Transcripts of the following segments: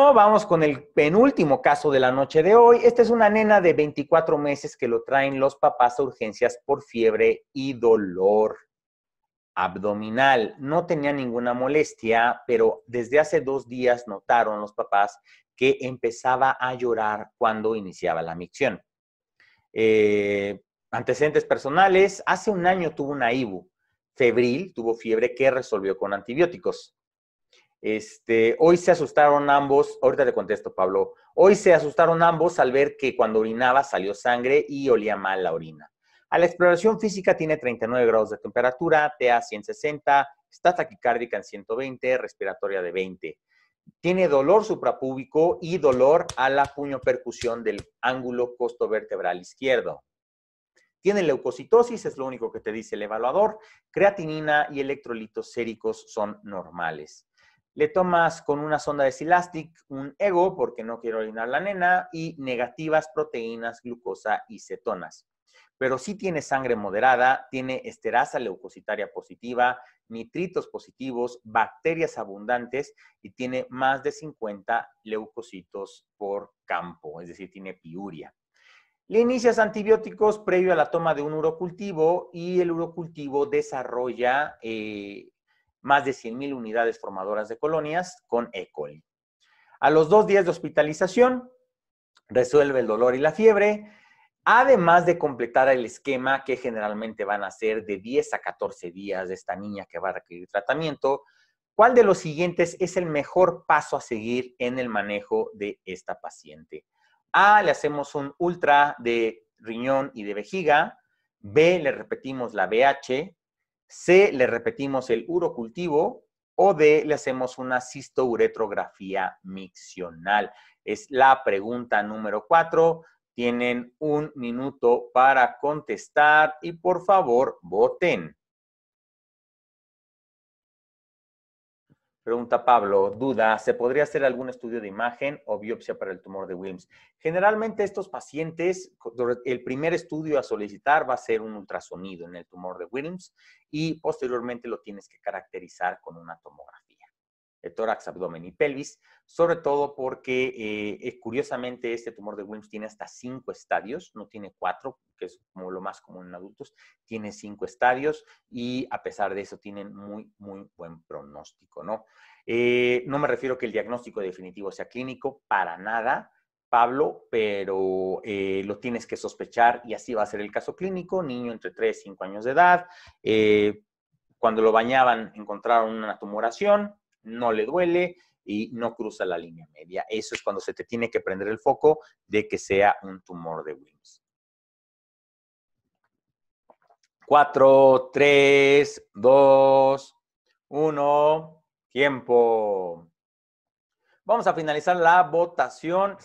bueno, vamos con el penúltimo caso de la noche de hoy. Esta es una nena de 24 meses que lo traen los papás a urgencias por fiebre y dolor abdominal. No tenía ninguna molestia, pero desde hace 2 días notaron los papás que empezaba a llorar cuando iniciaba la micción. Antecedentes personales, hace un año tuvo una IBU febril, tuvo fiebre que resolvió con antibióticos. Hoy se asustaron ambos, ahorita te contesto, Pablo. Hoy se asustaron ambos al ver que cuando orinaba salió sangre y olía mal la orina. A la exploración física tiene 39 grados de temperatura, TA 160, está taquicárdica en 120, respiratoria de 20. Tiene dolor suprapúbico y dolor a la puñopercusión del ángulo costovertebral izquierdo. Tiene leucocitosis, es lo único que te dice el evaluador. Creatinina y electrolitos séricos son normales. Le tomas con una sonda de Silastic un ego porque no quiere orinar la nena y negativas proteínas, glucosa y cetonas. Pero sí tiene sangre moderada, tiene esterasa leucocitaria positiva, nitritos positivos, bacterias abundantes y tiene más de 50 leucocitos por campo, es decir, tiene piuria. Le inicias antibióticos previo a la toma de un urocultivo y el urocultivo desarrolla más de 100,000 unidades formadoras de colonias con E. coli. A los 2 días de hospitalización, resuelve el dolor y la fiebre, además de completar el esquema que generalmente van a ser de 10 a 14 días de esta niña que va a requerir tratamiento. ¿Cuál de los siguientes es el mejor paso a seguir en el manejo de esta paciente? A, le hacemos un ultra de riñón y de vejiga. B, le repetimos la BH. C, le repetimos el urocultivo. O D, le hacemos una cistouretrografía miccional. Es la pregunta número 4. Tienen 1 minuto para contestar y por favor voten. Pregunta Pablo, duda, ¿se podría hacer algún estudio de imagen o biopsia para el tumor de Wilms? Generalmente estos pacientes, el primer estudio a solicitar va a ser un ultrasonido en el tumor de Wilms y posteriormente lo tienes que caracterizar con una tomografía de tórax, abdomen y pelvis, sobre todo porque curiosamente este tumor de Wilms tiene hasta 5 estadios, no tiene 4, que es como lo más común en adultos, tiene 5 estadios y a pesar de eso tienen muy, muy buen pronóstico, ¿no? No me refiero que el diagnóstico definitivo sea clínico, para nada, Pablo, pero lo tienes que sospechar y así va a ser el caso clínico, niño entre 3 y 5 años de edad, cuando lo bañaban encontraron una tumoración, no le duele y no cruza la línea media. Eso es cuando se te tiene que prender el foco de que sea un tumor de Wilms. 4, 3, 2, 1, tiempo. Vamos a finalizar la votación.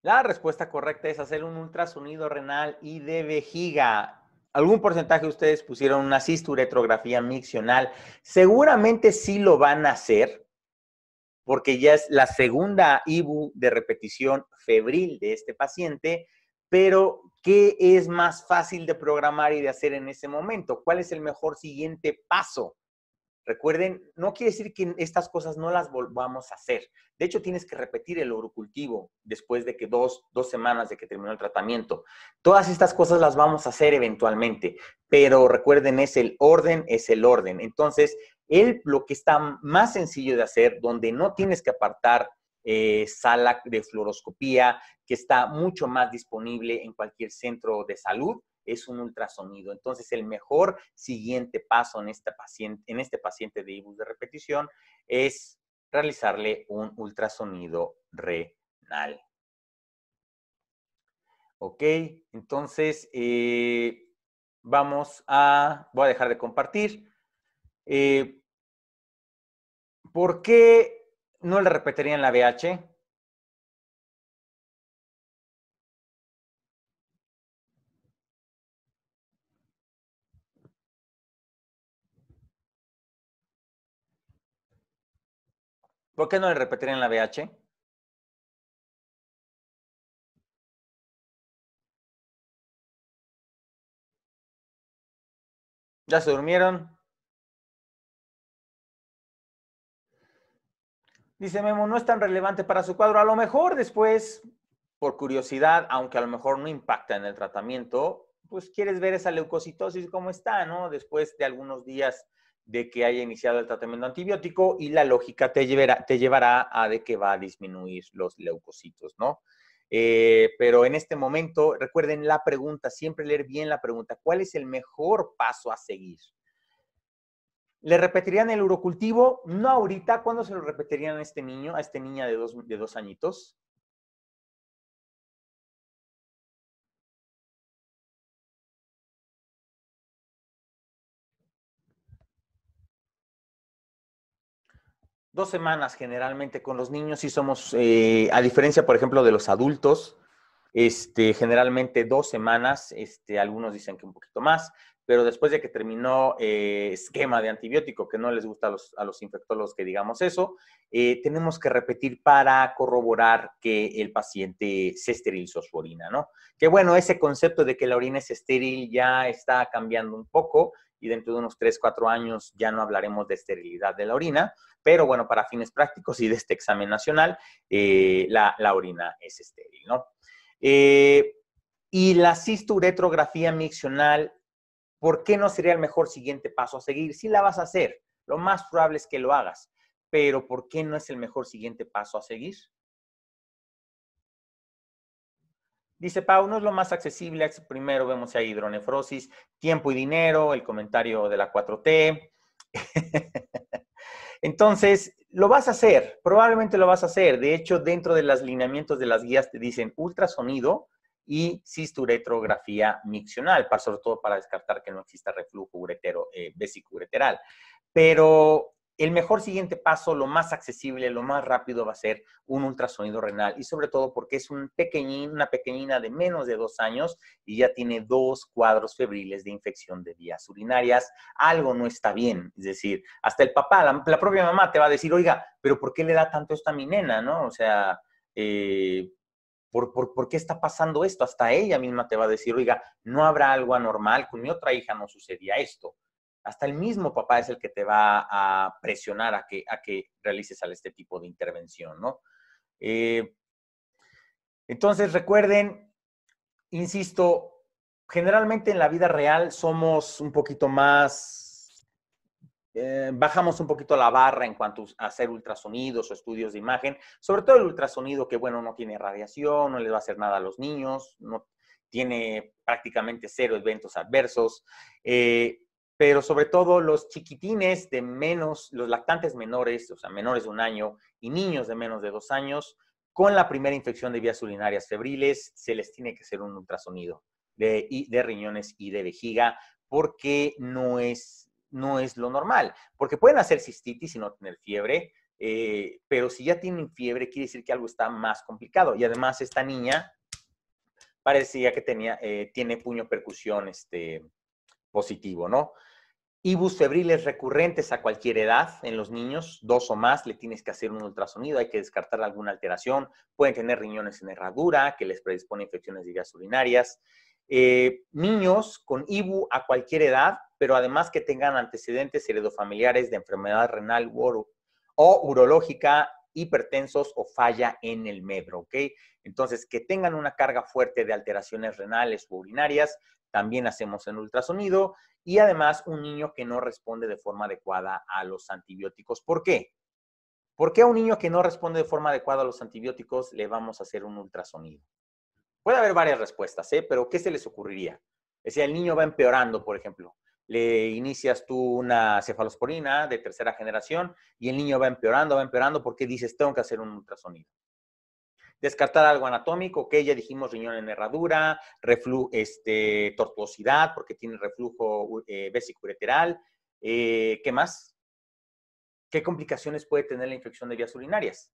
La respuesta correcta es hacer un ultrasonido renal y de vejiga. ¿Algún porcentaje de ustedes pusieron una cisturetrografía miccional? Seguramente sí lo van a hacer, porque ya es la segunda IBU de repetición febril de este paciente, pero ¿qué es más fácil de programar y de hacer en ese momento? ¿Cuál es el mejor siguiente paso? Recuerden, no quiere decir que estas cosas no las volvamos a hacer. De hecho, tienes que repetir el urocultivo después de que dos semanas de que terminó el tratamiento. Todas estas cosas las vamos a hacer eventualmente, pero recuerden, es el orden, es el orden. Entonces, lo que está más sencillo de hacer, donde no tienes que apartar sala de fluoroscopía, que está mucho más disponible en cualquier centro de salud, es un ultrasonido. Entonces, el mejor siguiente paso en este paciente de IBUS de repetición es realizarle un ultrasonido renal. Ok, entonces voy a dejar de compartir. ¿Por qué no le repetirían la BH? ¿Por qué no le repetirían la BH? ¿Ya se durmieron? Dice Memo, no es tan relevante para su cuadro. A lo mejor después, por curiosidad, aunque a lo mejor no impacta en el tratamiento, pues quieres ver esa leucocitosis cómo está, ¿no? Después de algunos días de que haya iniciado el tratamiento antibiótico y la lógica te llevará a de que va a disminuir los leucocitos, ¿no? Pero en este momento, recuerden la pregunta, siempre leer bien la pregunta, ¿cuál es el mejor paso a seguir? ¿Le repetirían el urocultivo? No ahorita. ¿Cuándo se lo repetirían a este niño, a esta niña de dos añitos? Dos semanas generalmente con los niños sí somos, a diferencia, por ejemplo, de los adultos, generalmente 2 semanas, algunos dicen que un poquito más, pero después de que terminó esquema de antibiótico, que no les gusta a los infectólogos que digamos eso, tenemos que repetir para corroborar que el paciente se esterilizó su orina, ¿no? Que bueno, ese concepto de que la orina es estéril ya está cambiando un poco y dentro de unos 3, 4 años ya no hablaremos de esterilidad de la orina, pero bueno, para fines prácticos y de este examen nacional, la orina es estéril, ¿no? Y la cisturetrografía miccional, ¿por qué no sería el mejor siguiente paso a seguir? Sí la vas a hacer, lo más probable es que lo hagas, pero ¿por qué no es el mejor siguiente paso a seguir? Dice Pau, no es lo más accesible, primero vemos si hay hidronefrosis, tiempo y dinero, el comentario de la 4T. Entonces, lo vas a hacer, probablemente lo vas a hacer. De hecho, dentro de los lineamientos de las guías te dicen ultrasonido y cisturetrografía miccional, sobre todo para descartar que no exista reflujo vesicoureteral. Pero el mejor siguiente paso, lo más accesible, lo más rápido va a ser un ultrasonido renal y sobre todo porque es una pequeñina de menos de 2 años y ya tiene 2 cuadros febriles de infección de vías urinarias. Algo no está bien, es decir, hasta el papá, la propia mamá te va a decir, oiga, pero ¿por qué le da tanto esto a mi nena, no? O sea, ¿por qué está pasando esto? Hasta ella misma te va a decir, oiga, no habrá algo anormal, con mi otra hija no sucedía esto. Hasta el mismo papá es el que te va a presionar a que realices este tipo de intervención, ¿no? Entonces, recuerden, insisto, generalmente en la vida real somos un poquito más, bajamos un poquito la barra en cuanto a hacer ultrasonidos o estudios de imagen, sobre todo el ultrasonido que, bueno, no tiene radiación, no les va a hacer nada a los niños, no tiene prácticamente 0 eventos adversos, pero sobre todo los chiquitines de menos, los lactantes menores, o sea, menores de 1 año y niños de menos de 2 años, con la primera infección de vías urinarias febriles, se les tiene que hacer un ultrasonido de riñones y de vejiga, porque no es lo normal. Porque pueden hacer cistitis y no tener fiebre, pero si ya tienen fiebre, quiere decir que algo está más complicado. Y además, esta niña parecía que tiene puño percusión positivo, ¿no? Ibus febriles recurrentes a cualquier edad en los niños, 2 o más, le tienes que hacer un ultrasonido, hay que descartar alguna alteración, pueden tener riñones en herradura, que les predispone a infecciones de vías urinarias. Niños con IBU a cualquier edad, pero además que tengan antecedentes heredofamiliares de enfermedad renal o urológica, hipertensos o falla en el medro, ¿ok? Entonces, que tengan una carga fuerte de alteraciones renales o urinarias, también hacemos en ultrasonido, y además un niño que no responde de forma adecuada a los antibióticos. ¿Por qué? ¿Por qué a un niño que no responde de forma adecuada a los antibióticos le vamos a hacer un ultrasonido? Puede haber varias respuestas, pero ¿qué se les ocurriría? Es decir, el niño va empeorando, por ejemplo. Le inicias tú una cefalosporina de 3ª generación y el niño va empeorando, porque dices, tengo que hacer un ultrasonido. Descartar algo anatómico, que ya dijimos riñón en herradura, tortuosidad, porque tiene reflujo vesicoureteral. ¿Qué más? ¿Qué complicaciones puede tener la infección de vías urinarias?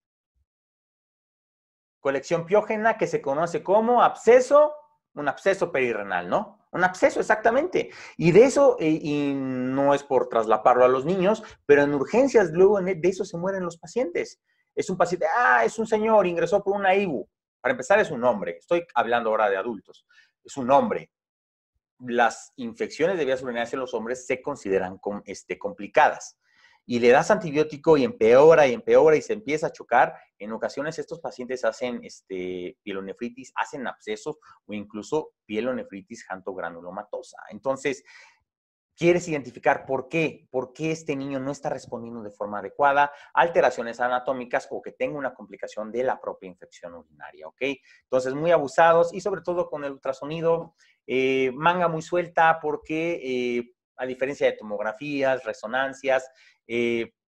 Colección piógena, que se conoce como absceso, un absceso perirrenal, ¿no? Un absceso, exactamente. Y de eso, y no es por traslaparlo a los niños, pero en urgencias luego de eso se mueren los pacientes. Es un paciente, es un señor, ingresó por una IBU. Para empezar, es un hombre. Estoy hablando ahora de adultos. Es un hombre. las infecciones de vías urinarias en los hombres se consideran complicadas. Y le das antibiótico y empeora y se empieza a chocar. En ocasiones estos pacientes hacen pielonefritis, hacen abscesos o incluso pielonefritis jantogranulomatosa. Entonces, quieres identificar por qué este niño no está respondiendo de forma adecuada, alteraciones anatómicas o que tenga una complicación de la propia infección urinaria, ¿ok? Entonces, muy abusados y sobre todo con el ultrasonido, manga muy suelta porque a diferencia de tomografías, resonancias,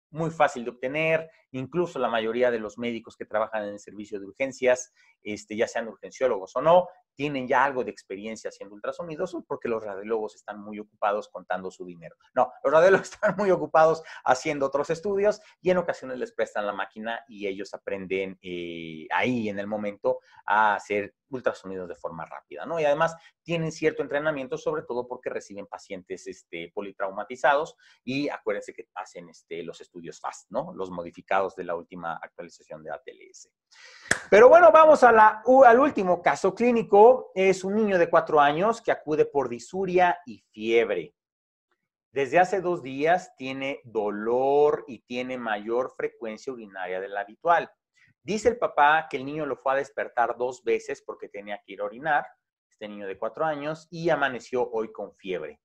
muy fácil de obtener, incluso la mayoría de los médicos que trabajan en el servicio de urgencias, ya sean urgenciólogos o no, tienen ya algo de experiencia haciendo ultrasonidos porque los radiólogos están muy ocupados contando su dinero. No, los radiólogos están muy ocupados haciendo otros estudios y en ocasiones les prestan la máquina y ellos aprenden ahí en el momento a hacer ultrasonidos de forma rápida, ¿no? Y además tienen cierto entrenamiento, sobre todo porque reciben pacientes politraumatizados y acuérdense que hacen los estudios FAST, ¿no? Los modificados de la última actualización de ATLS. Pero bueno, vamos al último caso clínico. Es un niño de 4 años que acude por disuria y fiebre. Desde hace 2 días tiene dolor y tiene mayor frecuencia urinaria de la habitual. Dice el papá que el niño lo fue a despertar 2 veces porque tenía que ir a orinar, este niño de 4 años, y amaneció hoy con fiebre.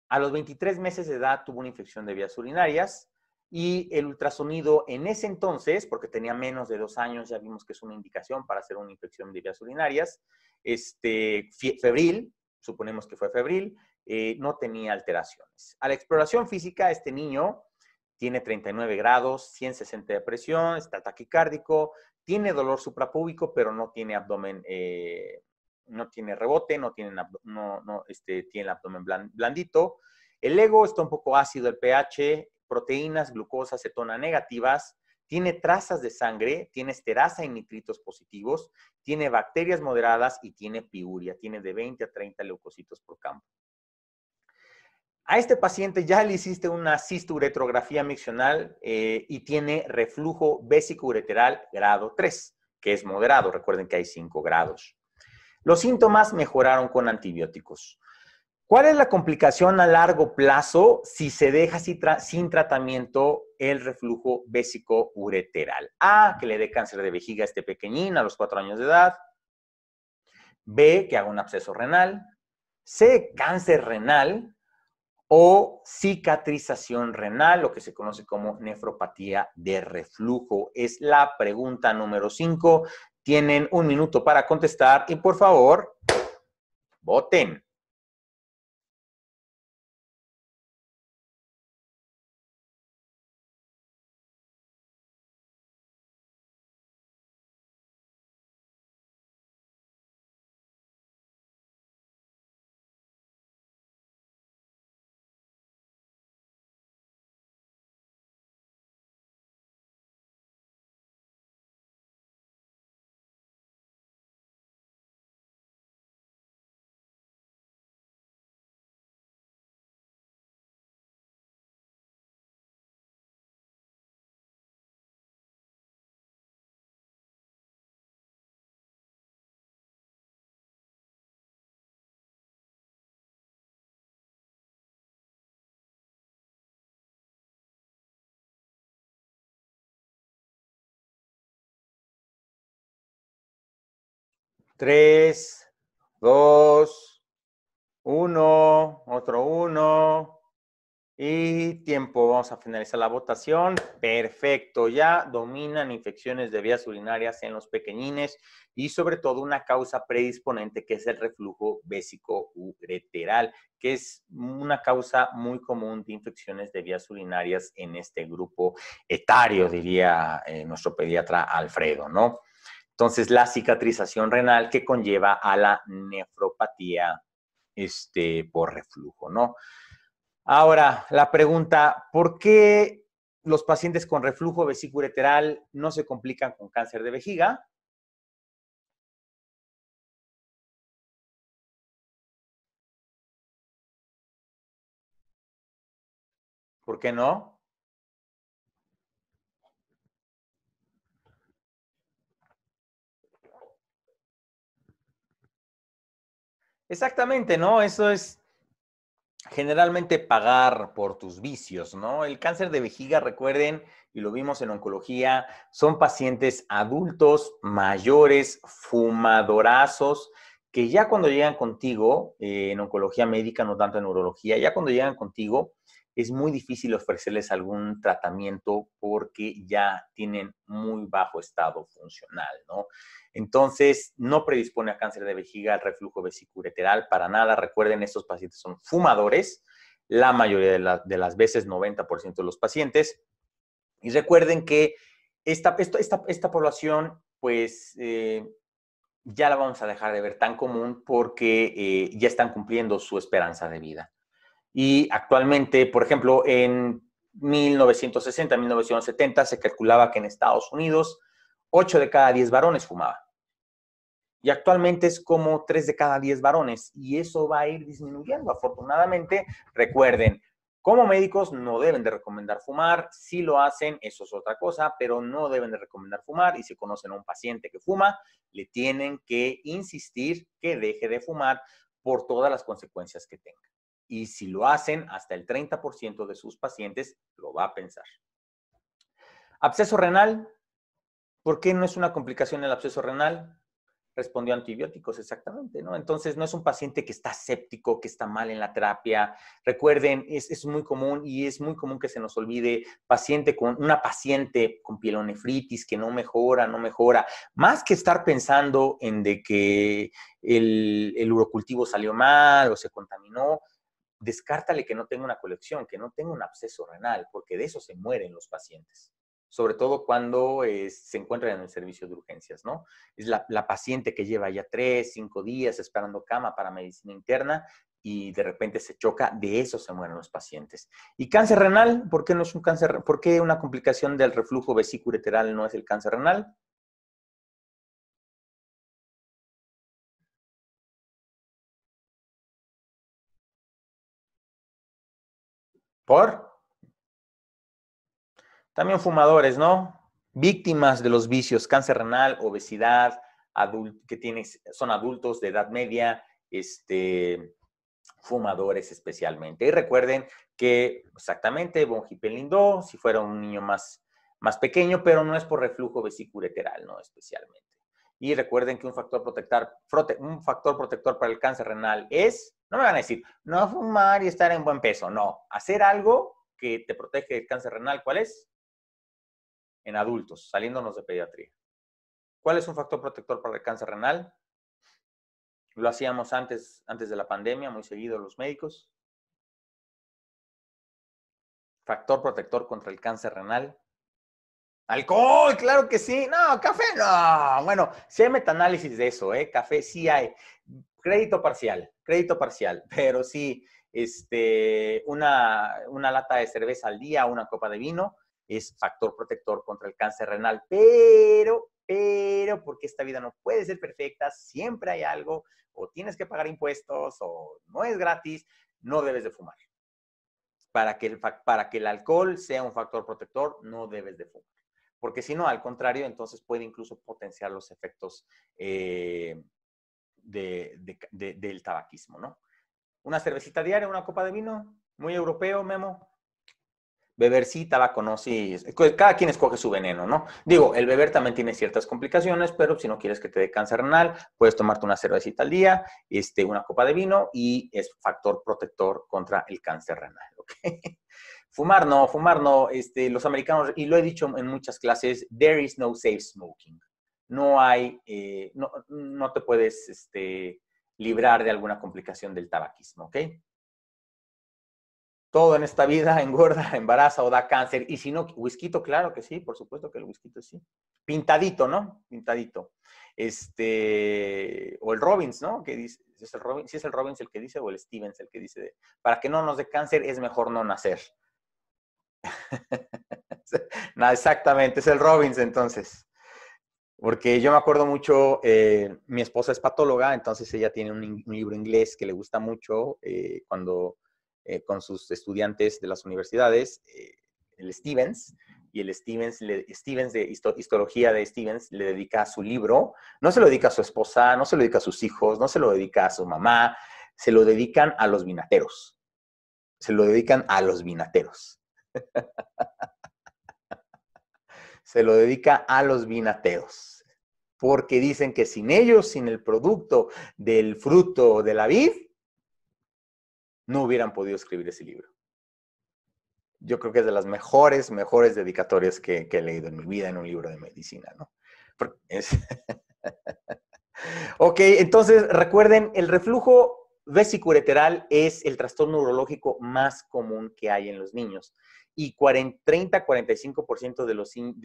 A los 23 meses de edad tuvo una infección de vías urinarias y el ultrasonido en ese entonces, porque tenía menos de 2 años, ya vimos que es una indicación para hacer una infección de vías urinarias, febril, suponemos que fue febril, no tenía alteraciones. A la exploración física, este niño tiene 39 grados, 160 de presión, está taquicárdico, tiene dolor suprapúbico, pero no tiene abdomen, no tiene rebote, tiene el abdomen blandito. El ego está un poco ácido, el pH, proteínas, glucosa, acetona negativas, tiene trazas de sangre, tiene esterasa y nitritos positivos, tiene bacterias moderadas y tiene piuria, tiene de 20 a 30 leucocitos por campo. A este paciente ya le hiciste una cisturetrografía miccional y tiene reflujo vésico-ureteral grado 3, que es moderado. Recuerden que hay 5 grados. Los síntomas mejoraron con antibióticos. ¿Cuál es la complicación a largo plazo si se deja sin tratamiento el reflujo vésico-ureteral? A, que le dé cáncer de vejiga a este pequeñín a los 4 años de edad. B, que haga un absceso renal. C, cáncer renal. O cicatrización renal, lo que se conoce como nefropatía de reflujo. Es la pregunta número 5. Tienen 1 minuto para contestar y por favor, voten. Tres, dos, uno, otro uno. Y tiempo, vamos a finalizar la votación. Perfecto, ya dominan infecciones de vías urinarias en los pequeñines y sobre todo una causa predisponente que es el reflujo vésico-ureteral, que es una causa muy común de infecciones de vías urinarias en este grupo etario, diría nuestro pediatra Alfredo, ¿no? Entonces, la cicatrización renal que conlleva a la nefropatía por reflujo, ¿no? Ahora, la pregunta, ¿por qué los pacientes con reflujo vesicoureteral no se complican con cáncer de vejiga? ¿Por qué no? Exactamente, ¿no? Eso es generalmente pagar por tus vicios, ¿no? El cáncer de vejiga, recuerden, y lo vimos en oncología, son pacientes adultos, mayores, fumadorazos, que ya cuando llegan contigo, en oncología médica, no tanto en urología, ya cuando llegan contigo, es muy difícil ofrecerles algún tratamiento porque ya tienen muy bajo estado funcional, ¿no? Entonces, no predispone a cáncer de vejiga, al reflujo vesicoureteral, para nada. Recuerden, estos pacientes son fumadores, la mayoría de las veces, 90% de los pacientes. Y recuerden que esta población, pues, ya la vamos a dejar de ver tan común porque ya están cumpliendo su esperanza de vida. Y actualmente, por ejemplo, en 1960, 1970, se calculaba que en Estados Unidos 8 de cada 10 varones fumaban. Y actualmente es como 3 de cada 10 varones. Y eso va a ir disminuyendo, afortunadamente. Recuerden, como médicos no deben de recomendar fumar. Si lo hacen, eso es otra cosa, pero no deben de recomendar fumar. Y si conocen a un paciente que fuma, le tienen que insistir que deje de fumar por todas las consecuencias que tenga. Y si lo hacen, hasta el 30% de sus pacientes lo va a pensar. Absceso renal. ¿Por qué no es una complicación el absceso renal? Respondió a antibióticos, exactamente, ¿no? Entonces, no es un paciente que está séptico, que está mal en la terapia. Recuerden, es muy común y es muy común que se nos olvide una paciente con pielonefritis que no mejora, no mejora. Más que estar pensando en de que el urocultivo salió mal o se contaminó, descártale que no tenga una colección, que no tenga un absceso renal, porque de eso se mueren los pacientes. Sobre todo cuando se encuentran en el servicio de urgencias, ¿no? Es la paciente que lleva ya 3, 5 días esperando cama para medicina interna y de repente se choca, de eso se mueren los pacientes. ¿Y cáncer renal? ¿Por qué no es un cáncer? ¿Por qué una complicación del reflujo vesicoureteral no es el cáncer renal? ¿Por? También fumadores, ¿no? Víctimas de los vicios, cáncer renal, obesidad, son adultos de edad media, fumadores especialmente. Y recuerden que exactamente von Hippel-Lindau, si fuera un niño más pequeño, pero no es por reflujo vesicoureteral, ¿no? Especialmente. Y recuerden que un factor protector para el cáncer renal es, no me van a decir, no fumar y estar en buen peso, no, hacer algo que te protege del cáncer renal, ¿cuál es? En adultos, saliéndonos de pediatría. ¿Cuál es un factor protector para el cáncer renal? Lo hacíamos antes de la pandemia, muy seguido los médicos. Factor protector contra el cáncer renal. Alcohol, claro que sí. No, café no. Bueno, sí hay metaanálisis de eso, ¿eh? Café sí hay. Crédito parcial, pero sí, una lata de cerveza al día, una copa de vino, es factor protector contra el cáncer renal, pero, porque esta vida no puede ser perfecta, siempre hay algo, o tienes que pagar impuestos, o no es gratis, no debes de fumar. Para que el alcohol sea un factor protector, no debes de fumar. Porque si no, al contrario, entonces puede incluso potenciar los efectos del tabaquismo, ¿no? Una cervecita diaria, una copa de vino, muy europeo, Memo. Beber sí, tabaco no, sí. Cada quien escoge su veneno, ¿no? Digo, el beber también tiene ciertas complicaciones, pero si no quieres que te dé cáncer renal, puedes tomarte una cervecita al día, una copa de vino y es factor protector contra el cáncer renal, ¿ok? Fumar no, los americanos, y lo he dicho en muchas clases, there is no safe smoking. No hay, no te puedes librar de alguna complicación del tabaquismo, ¿ok? Todo en esta vida engorda, embaraza o da cáncer. Y si no, whisky, claro que sí, por supuesto que el whisky sí. Pintadito, ¿no? Pintadito. O el Robbins, ¿no? Que dice, si es el Robbins el que dice, o el Stevens el que dice, para que no nos dé cáncer es mejor no nacer. No, exactamente, es el Robbins entonces. Porque yo me acuerdo mucho, mi esposa es patóloga, entonces ella tiene un libro inglés que le gusta mucho cuando con sus estudiantes de las universidades, el Stevens, y el Stevens de histología de Stevens le dedica su libro, no se lo dedica a su esposa, no se lo dedica a sus hijos, no se lo dedica a su mamá, se lo dedican a los vinateros. Se lo dedican a los vinateros. Se lo dedica a los vinateros. Porque dicen que sin ellos, sin el producto del fruto de la vid, no hubieran podido escribir ese libro. Yo creo que es de las mejores dedicatorias que he leído en mi vida en un libro de medicina, ¿no? Ok, entonces recuerden, el reflujo vesicureteral es el trastorno neurológico más común que hay en los niños. Y 30-45% de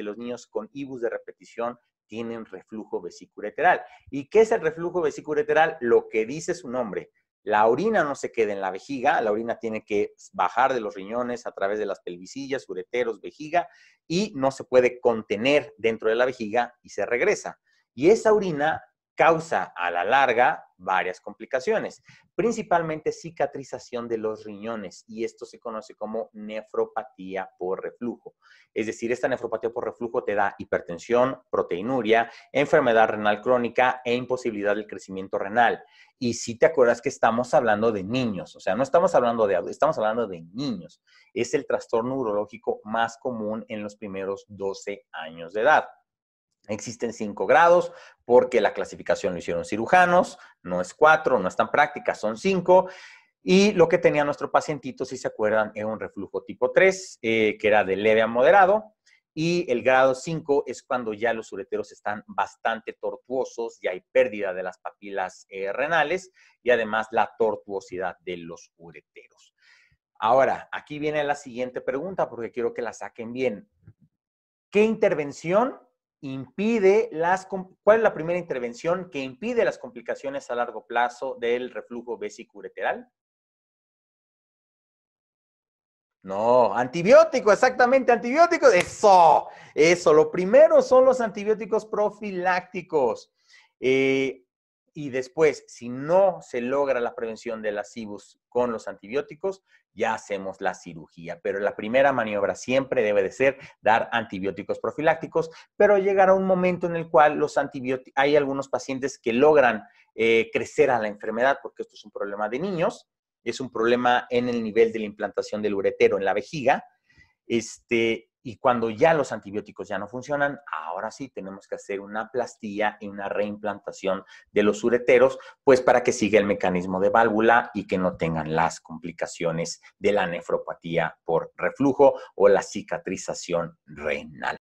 los niños con IBUs de repetición tienen reflujo vesicureteral. ¿Y qué es el reflujo vesicureteral? Lo que dice su nombre. La orina no se queda en la vejiga, la orina tiene que bajar de los riñones a través de las pelvicillas, ureteros, vejiga, y no se puede contener dentro de la vejiga y se regresa. Y esa orina causa a la larga varias complicaciones, principalmente cicatrización de los riñones, y esto se conoce como nefropatía por reflujo. Es decir, esta nefropatía por reflujo te da hipertensión, proteinuria, enfermedad renal crónica e imposibilidad del crecimiento renal. Y si te acuerdas que estamos hablando de niños, o sea, no estamos hablando de adultos, estamos hablando de niños. Es el trastorno neurológico más común en los primeros 12 años de edad. Existen 5 grados porque la clasificación lo hicieron cirujanos, no es 4, no es tan práctica, son 5. Y lo que tenía nuestro pacientito, si se acuerdan, era un reflujo tipo 3, que era de leve a moderado. Y el grado 5 es cuando ya los ureteros están bastante tortuosos, ya hay pérdida de las papilas renales y además la tortuosidad de los ureteros. Ahora, aquí viene la siguiente pregunta porque quiero que la saquen bien. ¿Qué intervención impide cuál es la primera intervención que impide las complicaciones a largo plazo del reflujo vesicureteral? No, antibiótico, exactamente, antibióticos. Eso. Lo primero son los antibióticos profilácticos. Y después, si no se logra la prevención de las IBUs con los antibióticos, ya hacemos la cirugía. Pero la primera maniobra siempre debe de ser dar antibióticos profilácticos, pero llegará un momento en el cual hay algunos pacientes que logran crecer a la enfermedad, porque esto es un problema de niños, es un problema en el nivel de la implantación del uretero en la vejiga, y cuando ya los antibióticos ya no funcionan, ahora sí tenemos que hacer una plastilla y una reimplantación de los ureteros, pues para que siga el mecanismo de válvula y que no tengan las complicaciones de la nefropatía por reflujo o la cicatrización renal.